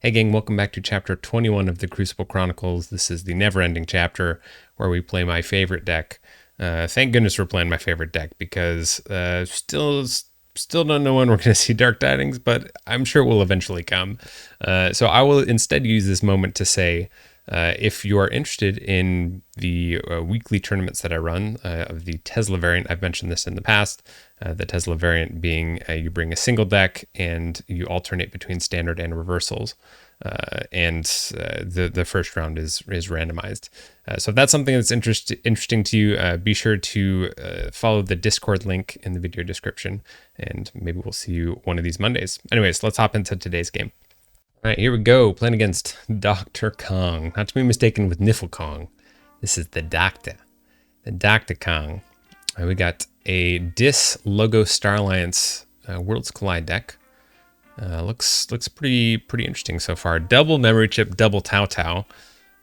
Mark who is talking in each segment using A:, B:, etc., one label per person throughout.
A: Hey gang, welcome back to chapter 21 of the Crucible Chronicles. This is the never-ending chapter where we play my favorite deck. Thank goodness we're playing my favorite deck because still don't know when we're going to see Dark Tidings, but I'm sure it will eventually come. So I will instead use this moment to say, if you are interested in the weekly tournaments that I run of the Tesla variant, I've mentioned this in the past, the Tesla variant being you bring a single deck and you alternate between standard and reversals. The first round is randomized. So if that's something that's interesting to you, be sure to follow the Discord link in the video description, and maybe we'll see you one of these Mondays. Anyways, let's hop into today's game. All right, here we go. Playing against Dr. Kong, not to be mistaken with Niffle Kong. This is the Doctor Kong. We got a Dis Logo Star Alliance Worlds Collide deck. Looks pretty interesting so far. Double memory chip, double Tau Tau.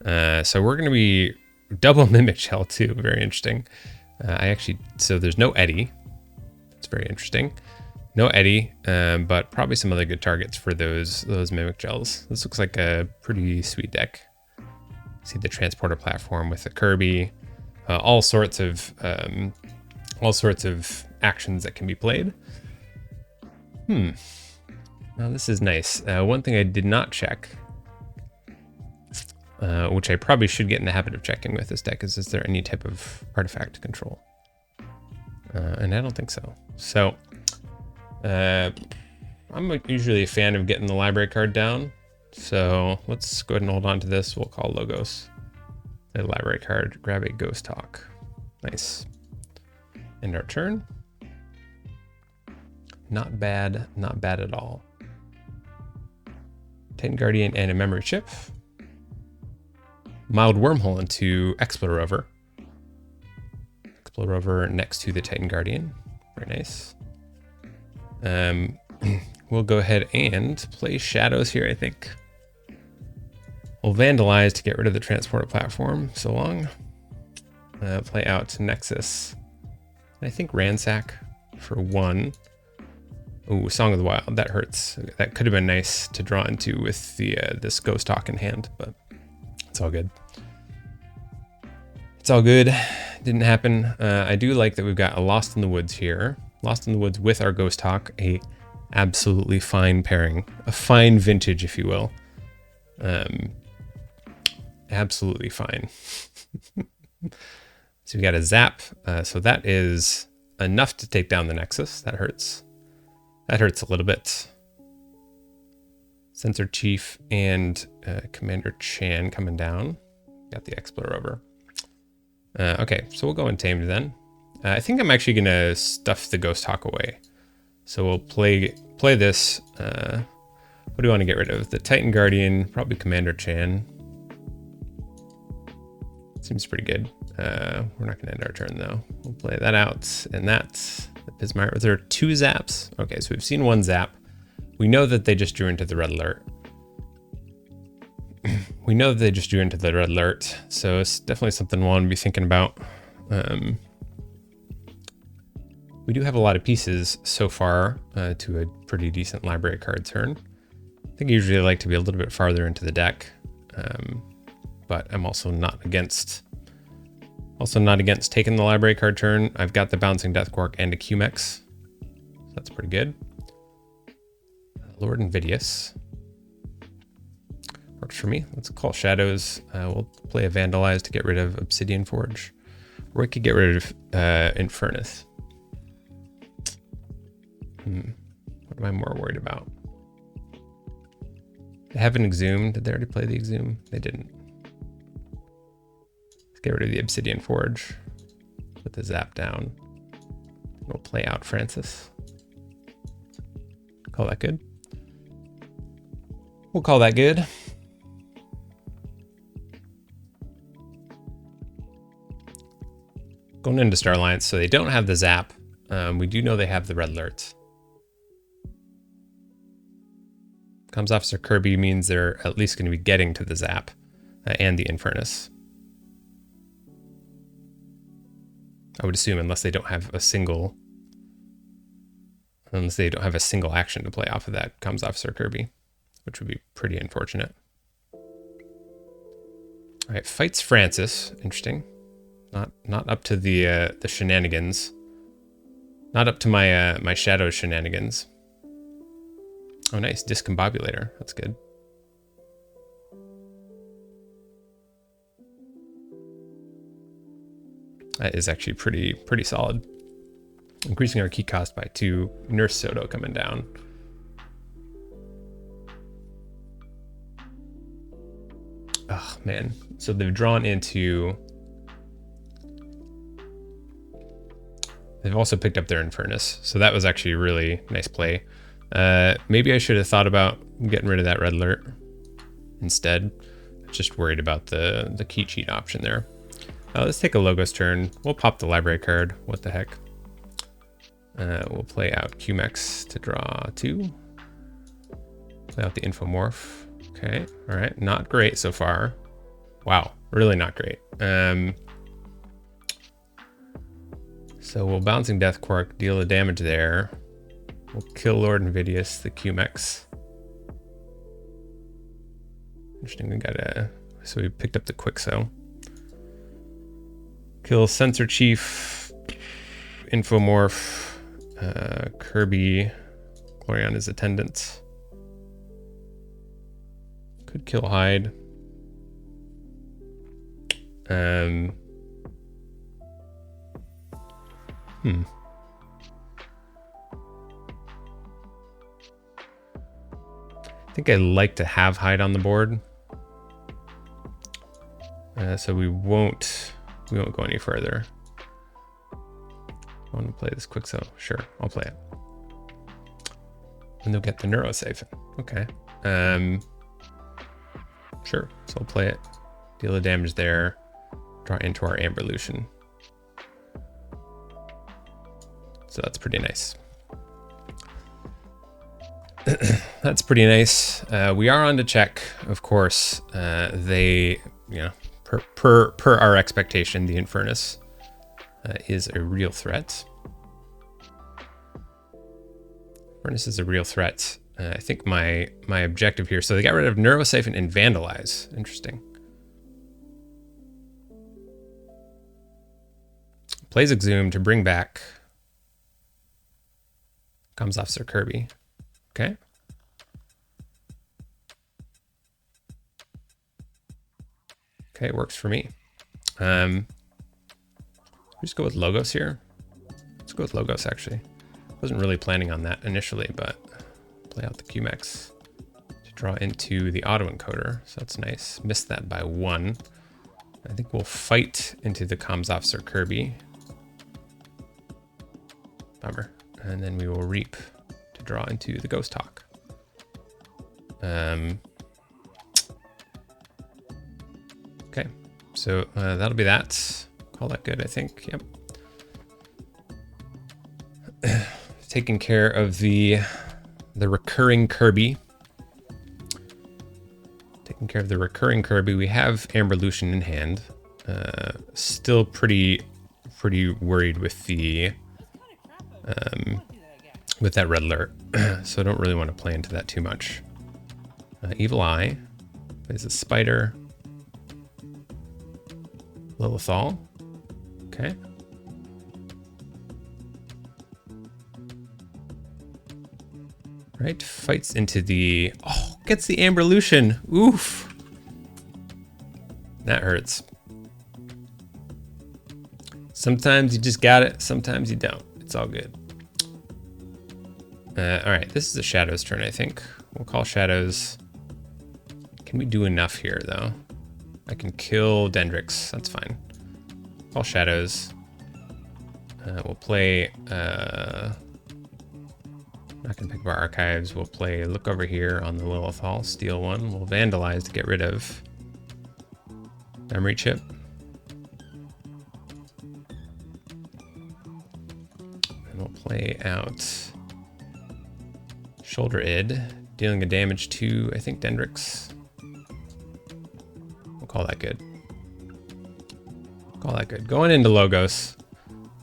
A: So we're going to be double Mimic Shell too. Very interesting. So there's no Eddie. It's very interesting. No Eddie, but probably some other good targets for those Mimic Gels. This looks like a pretty sweet deck. See the transporter platform with the Kirby. All sorts of actions that can be played. Now this is nice. One thing I did not check, which I probably should get in the habit of checking with this deck, is there any type of artifact control? And I don't think so. So I'm usually a fan of getting the library card down. So let's go ahead and hold on to this. We'll call Logos. A library card, grab a Ghost Hawk. Nice. End our turn. Not bad at all. Titan Guardian and a memory chip. Mild Wormhole into Explorer. Explorer next to the Titan Guardian. Very nice. We'll go ahead and play Shadows here, I think. We'll Vandalize to get rid of the transporter platform. So long. Play out Nexus. I think Ransack for 1. Ooh, Song of the Wild, that hurts. That could have been nice to draw into with the this Ghost Hawk in hand, but it's all good. It's all good. Didn't happen. I do like that we've got a Lost in the Woods here. Lost in the Woods with our Ghost Hawk, a absolutely fine pairing. A fine vintage, if you will. Absolutely fine. So we got a Zap. So that is enough to take down the Nexus. That hurts. That hurts a little bit. Sensor Chief and Commander Chan coming down. Got the Explorer over. Okay, so we'll go Untamed then. I think I'm actually going to stuff the Ghost Hawk away. So we'll play this. What do we want to get rid of? The Titan Guardian, probably Commander Chan. Seems pretty good. We're not going to end our turn though. We'll play that out and that. Bismarck. Was there 2 zaps? Okay, so we've seen 1 zap. We know that they just drew into the red alert. So it's definitely something we'll want to be thinking about. We do have a lot of pieces so far to a pretty decent library card turn. I think I usually like to be a little bit farther into the deck, but I'm also not against taking the library card turn. I've got the Bouncing Death Quark and a QMEX. So that's pretty good. Lord Invidious. Works for me. Let's call Shadows. We'll play a Vandalize to get rid of Obsidian Forge. Or we could get rid of Infernus. What am I more worried about? They have an Exhume. Did they already play the Exhume? They didn't. Get rid of the Obsidian Forge. Put the Zap down. We'll play out Francis. Call that good. We'll call that good. Going into Star Alliance, so they don't have the Zap. We do know they have the Red Alert. Comms Officer Kirby means they're at least going to be getting to the Zap and the Infernus. I would assume, unless they don't have a single action to play off of that Comms Officer Kirby. which would be pretty unfortunate. All right, fights Francis. Interesting. Not up to the shenanigans. Not up to my my shadow shenanigans. Oh, nice, discombobulator. That's good. That is actually pretty solid. Increasing our key cost by 2. Nurse Soto coming down. Oh man, so they've drawn into. They've also picked up their Infernus, so that was actually a really nice play. Maybe I should have thought about getting rid of that red alert instead. Just worried about the key cheat option there. Let's take a Logos turn. We'll pop the library card. What the heck? We'll play out QMX to draw 2. Play out the Infomorph. Okay, all right. Not great so far. Wow, really not great. So we'll Bouncing Death Quark, deal the damage there. We'll kill Lord Invidious, the QMX. Interesting, we got so we picked up the Quixo. Kill Sensor Chief, Infomorph, Kirby, Glorion his attendants. Could kill Hyde. I think I like to have Hyde on the board. So we won't go any further. I want to play this Quixo. Sure, I'll play it. And they'll get the Neurosiphon. Okay. Sure, so I'll play it. Deal the damage there. Draw into our Amberlution. So that's pretty nice. That's pretty nice. We are on to check, of course. They, per our expectation, the Infernus is a real threat. Infernus is a real threat. I think my objective here. So they got rid of Neurosiphon and Vandalize. Interesting. Plays Exhume to bring back. Comes off Sir Kirby. Okay. Okay, it works for me. Just go with Logos here. Let's go with Logos, actually. Wasn't really planning on that initially, but play out the QMX to draw into the autoencoder. So that's nice. Missed that by 1. I think we'll fight into the Comms Officer Kirby. Bummer. And then we will reap to draw into the Ghost Hawk. Okay, so that'll be that. Call that good, I think. Yep. Taking care of the recurring Kirby. Taking care of the recurring Kirby. We have Amberlution in hand. Still pretty worried with the with that red alert, so I don't really want to play into that too much. Evil Eye plays a Spider. Lilithal. Okay. Right, fights into the... Oh, gets the Amberlution. Oof. That hurts. Sometimes you just got it, sometimes you don't. It's all good. All right, this is a Shadows turn, I think. We'll call Shadows. Can we do enough here, though? I can kill Dendrix. That's fine. Call Shadows. We'll play... not going to pick up our archives. We'll play Look Over Here on the Lilithal. Steal 1. We'll Vandalize to get rid of Memory Chip. And we'll play out Shoulder Id, dealing a damage to, I think, Dendrix. We'll call that good. Call that good. Going into Logos.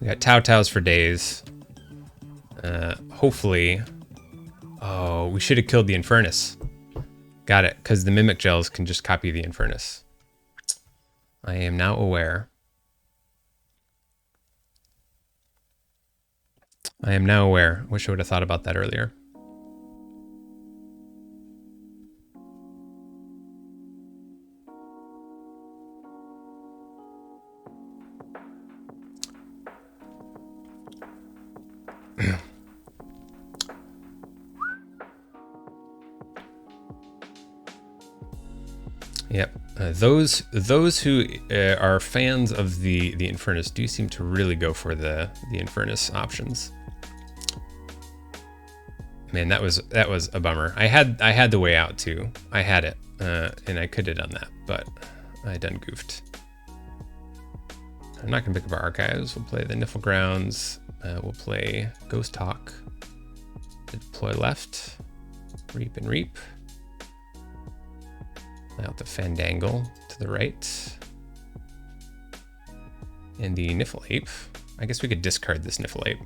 A: We got Taus for days. Hopefully... Oh, we should have killed the Infernus. Got it, because the Mimic Gels can just copy the Infernus. I am now aware. Wish I would have thought about that earlier. Yep. Those who are fans of the Infernus do seem to really go for the Infernus options. Man, that was a bummer. I had the way out too. I had it, and I could have done that, but I done goofed. I'm not gonna pick up our archives. We'll play the Niffle Grounds. We'll play Ghost Hawk. Deploy left. Reap and Reap. Play out the Fandangle to the right. And the Niffle Ape. I guess we could discard this Niffle Ape.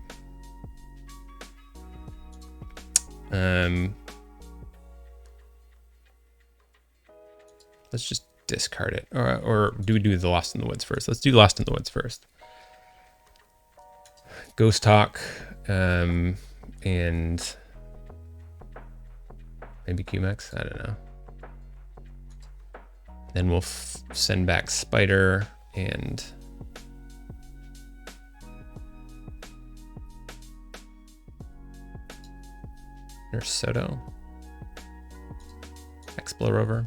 A: Let's just discard it. Or do we do the Lost in the Woods first? Let's do Lost in the Woods first. Ghost Hawk, and maybe QMax, I don't know. Then we'll send back Spider and Nurse Soto. Explorover.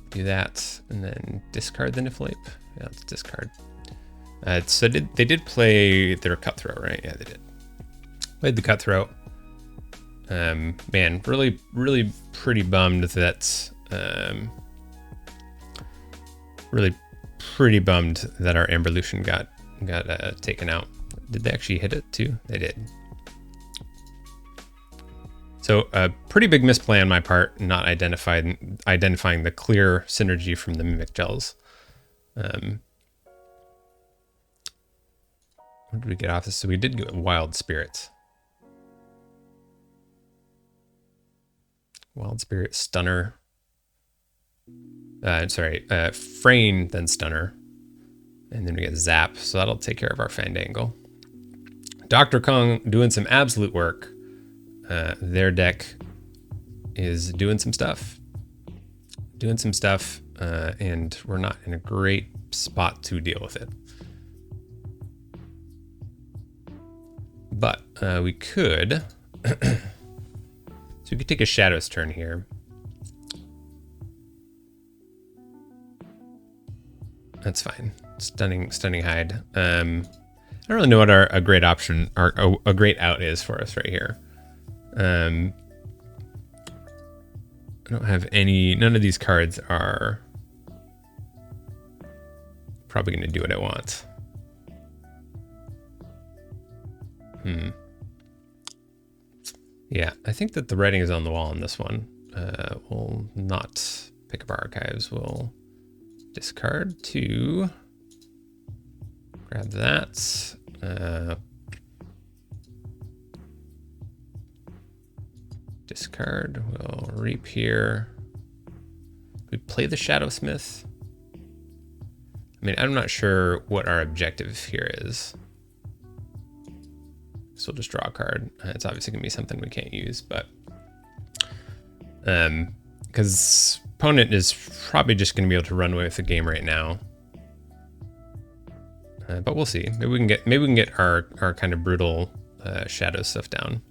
A: Do that, and then discard the Niffle Ape. Yeah, let's discard. So they did play their Cutthroat, right? Yeah, they did. Played the Cutthroat. Man, really pretty bummed that really pretty bummed that our Amberlution got taken out. Did they actually hit it too? They did. So a pretty big misplay on my part, not identifying the clear synergy from the Mimic Gels. What did we get off this? So we did get Wild Spirits. Wild Spirit, Stunner. Frayne, then Stunner. And then we get Zap, so that'll take care of our Fandangle. Dr. Kong doing some absolute work. Their deck is doing some stuff. And we're not in a great spot to deal with it. But we could... So we could take a Shadow's turn here. That's fine. Stunning Hide. I don't really know what a great option, or a great out is for us right here. I don't have any. None of these cards are probably going to do what I want. Yeah, I think that the writing is on the wall on this one. We'll not pick up our archives. We'll discard to grab that. Discard. We'll reap here. We play the Shadowsmith. I mean, I'm not sure what our objective here is. So we'll just draw a card. It's obviously gonna be something we can't use, but because opponent is probably just gonna be able to run away with the game right now. But we'll see. Maybe we can get our kind of brutal shadow stuff down.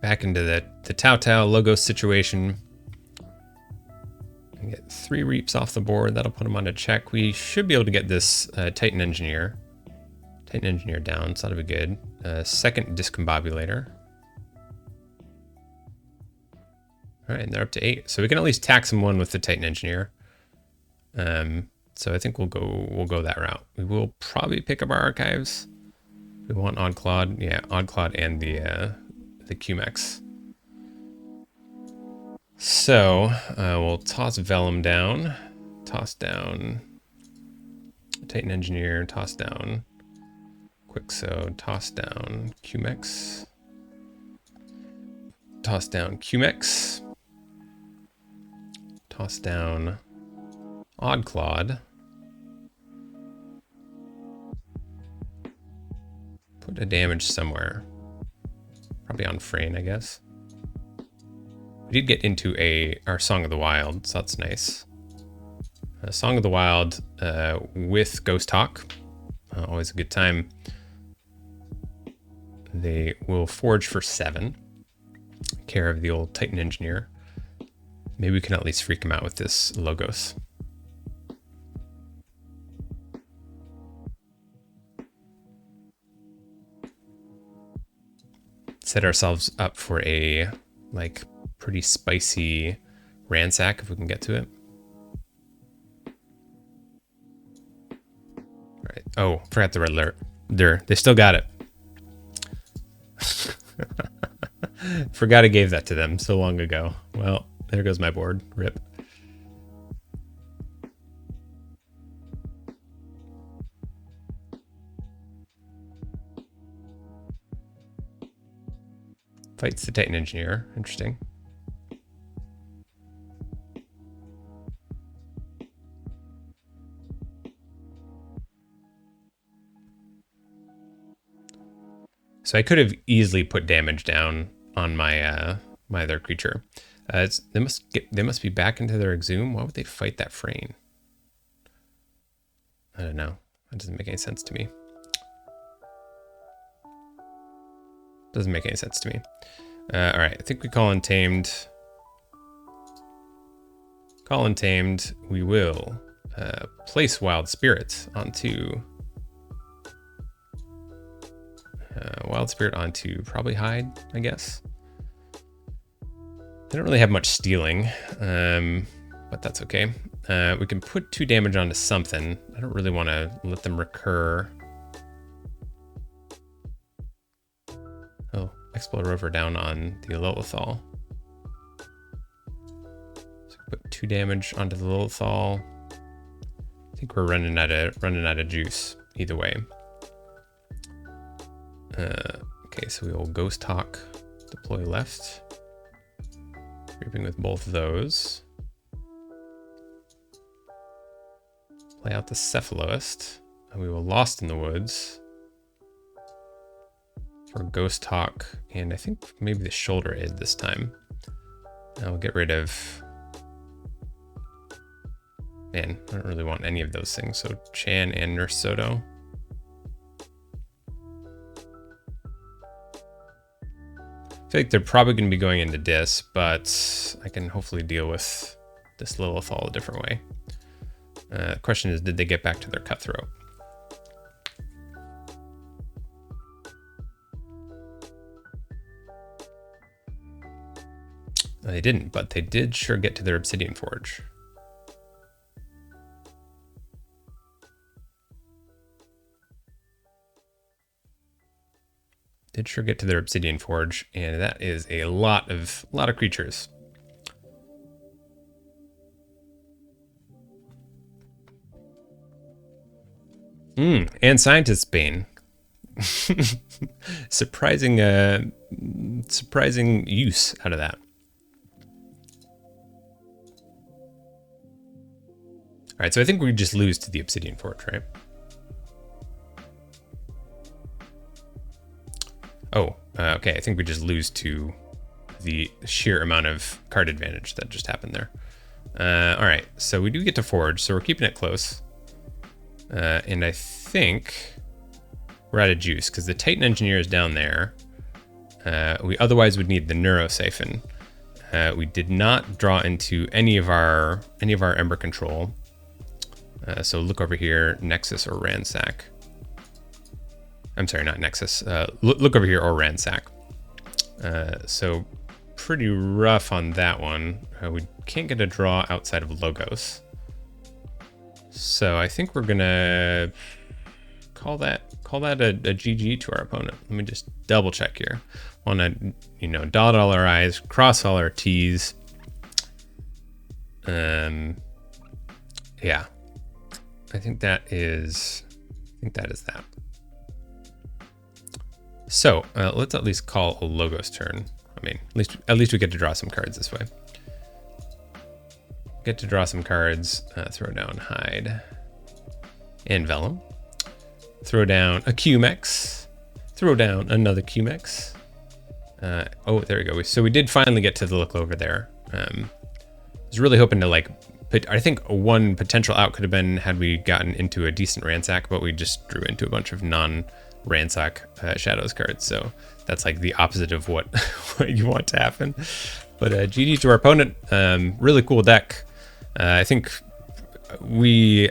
A: Back into the Tau Tau Logos situation. Get 3 reaps off the board. That'll put him on a check. We should be able to get this Titan Engineer down, so that'll be good. Second Discombobulator. All right, and they're up to 8. So we can at least tax him 1 with the Titan Engineer. So I think we'll go that route. We will probably pick up our archives. We want Oddclawed. Yeah, Oddclawed and the QMax. So we'll toss Vellum down, toss down Titan Engineer, toss down quick. So toss down QMX. Toss down QMX. Toss down Oddclod. Put a damage somewhere. Probably on Frayne, I guess. We did get into our Song of the Wild, so that's nice. Song of the Wild with Ghost Hawk. Always a good time. They will forge for 7. Care of the old Titan Engineer. Maybe we can at least freak him out with this Logos. Set ourselves up for a pretty spicy ransack if we can get to it. All right. Oh, forgot the red alert. They still got it. Forgot I gave that to them so long ago. Well, there goes my board. Rip. Fights the Titan Engineer. Interesting. So I could have easily put damage down on my my other creature. They must be back into their Exhume. Why would they fight that Frayne? I don't know. That doesn't make any sense to me. Doesn't make any sense to me. All right, I think we call Untamed. Call Untamed. We will place Wild Spirit onto... Wild Spirit onto probably Hide, I guess. They don't really have much stealing, but that's okay. We can put 2 damage onto something. I don't really want to let them recur. Oh, Explorer Rover down on the Lilithal. So put 2 damage onto the Lilithal. I think we're running out of juice either way. Okay, so we will Ghost Hawk, deploy left. Reaping with both of those. Play out the Cephaloist. And we will Lost in the Woods for Ghost Hawk, and I think maybe the Shoulder Id this time. I'll get rid of... Man, I don't really want any of those things, so Chan and Nurse Soto. I feel like they're probably going to be going into Dis, but I can hopefully deal with this Lilithal a different way. The question is, did they get back to their Cutthroat? They didn't, but they did sure get to their Obsidian Forge. Did sure get to their Obsidian Forge, and that is a lot of creatures. And Scientist Bane. surprising use out of that. All right, so I think we just lose to the Obsidian Forge, right? Oh, okay. I think we just lose to the sheer amount of card advantage that just happened there. All right, so we do get to Forge, so we're keeping it close. And I think we're out of juice because the Titan Engineer is down there. We otherwise would need the Neurosiphon. We did not draw into any of our Ember Control. So look over here, Nexus or Ransack. I'm sorry, not Nexus. Look over here or Ransack. So pretty rough on that one. We can't get a draw outside of Logos. So I think we're gonna call that a GG to our opponent. Let me just double check here. Want to dot all our I's, cross all our T's. Yeah, I think that is that. So let's at least call a Logos turn. I mean, at least we get to draw some cards this way. Get to draw some cards. Throw down Hide and Vellum. Throw down a Q-Mex. Throw down another Q-Mex. Oh, there we go. So we did finally get to the look over there. I was really hoping to like, I think one potential out could have been had we gotten into a decent Ransack, but we just drew into a bunch of non-Ransack Shadows cards. So that's like the opposite of what, what you want to happen. But GG to our opponent. Really cool deck. I think they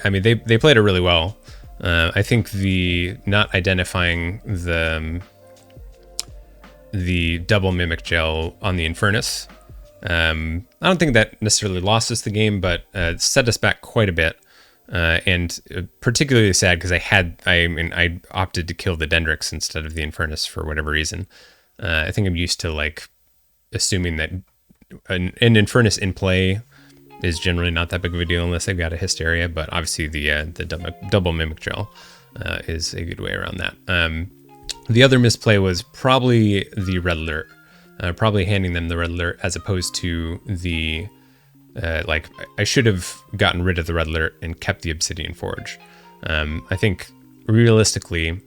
A: played it really well. I think the not identifying the double Mimic Gel on the Infernus, I don't think that necessarily lost us the game, but set us back quite a bit. And particularly sad because I opted to kill the Dendrix instead of the Infernus for whatever reason. I think I'm used to like assuming that an Infernus in play is generally not that big of a deal unless they've got a Hysteria, but obviously the double Mimic Gel is a good way around that. The other misplay was probably the Red Alert, probably handing them the Red Alert as opposed to the, I should have gotten rid of the Red Alert and kept the Obsidian Forge. I think realistically,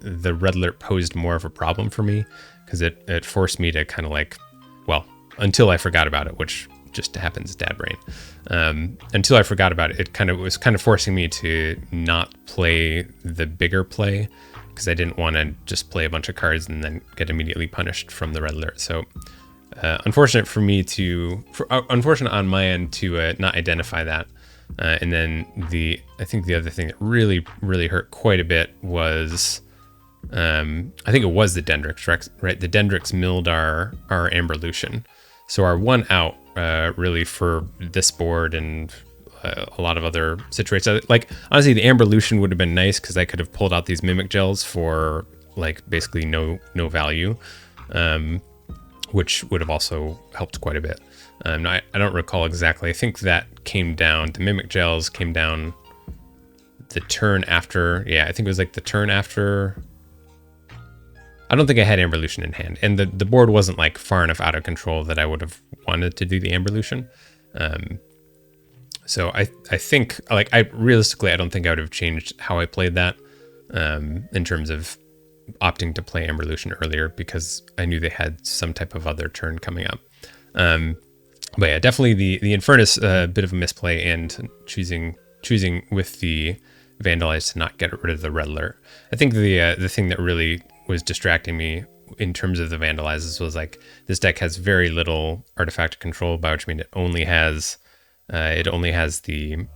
A: the Red Alert posed more of a problem for me because it forced me to kind of like, well, until I forgot about it, which just happens dad brain. Until I forgot about it, it was kind of forcing me to not play the bigger play because I didn't want to just play a bunch of cards and then get immediately punished from the Red Alert. So unfortunate on my end to not identify that. And then I think the other thing that really, really hurt quite a bit was, I think it was the Dendrix, right? The Dendrix milled our Amber Lucian. So our one out really for this board and a lot of other situations. Like, honestly, the Amber Lucian would have been nice because I could have pulled out these Mimic Gels for like basically no value, which would have also helped quite a bit. I don't recall exactly. I think that the Mimic Gels came down the turn after. Yeah, I think it was like the turn after. I don't think I had Amber Lucian in hand, and the board wasn't like far enough out of control that I would have wanted to do the Amber Lucian. So I think like realistically I don't think I would have changed how I played that in terms of opting to play Amber Lucian earlier because I knew they had some type of other turn coming up. But yeah, definitely the Infernus a bit of a misplay and choosing with the Vandalize to not get rid of the Red Alert. I think the thing that really was distracting me in terms of the Vandalizes was like this deck has very little artifact control, by which I mean it only has the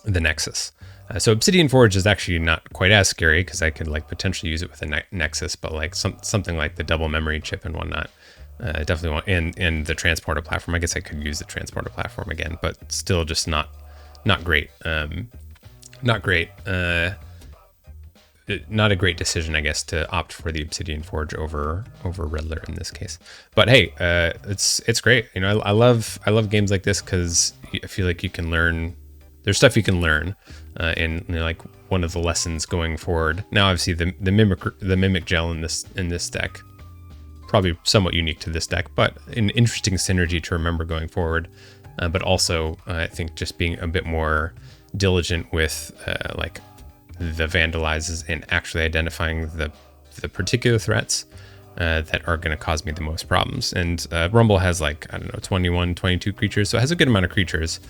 A: Nexus. So Obsidian Forge is actually not quite as scary because I could like potentially use it with a Nexus, but like something like the double memory chip and whatnot, definitely want and the transporter platform. I guess I could use the transporter platform again, but still just not great. Not great. Not a great decision, I guess, to opt for the Obsidian Forge over Red Alert in this case. But hey, it's great. You know, I love games like this because I feel like you can learn. There's stuff you can learn, and you know, like one of the lessons going forward. Now, obviously, the Mimic Gel in this deck, probably somewhat unique to this deck, but an interesting synergy to remember going forward. But also, I think just being a bit more diligent with like the Vandalizes and actually identifying the particular threats that are going to cause me the most problems. And Rumble has like, I don't know, 21, 22 creatures, so it has a good amount of creatures.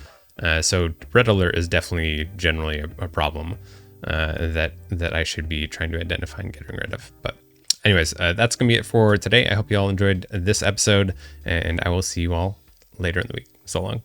A: So Red Alert is definitely generally a problem that I should be trying to identify and getting rid of. But anyways, that's going to be it for today. I hope you all enjoyed this episode, and I will see you all later in the week. So long.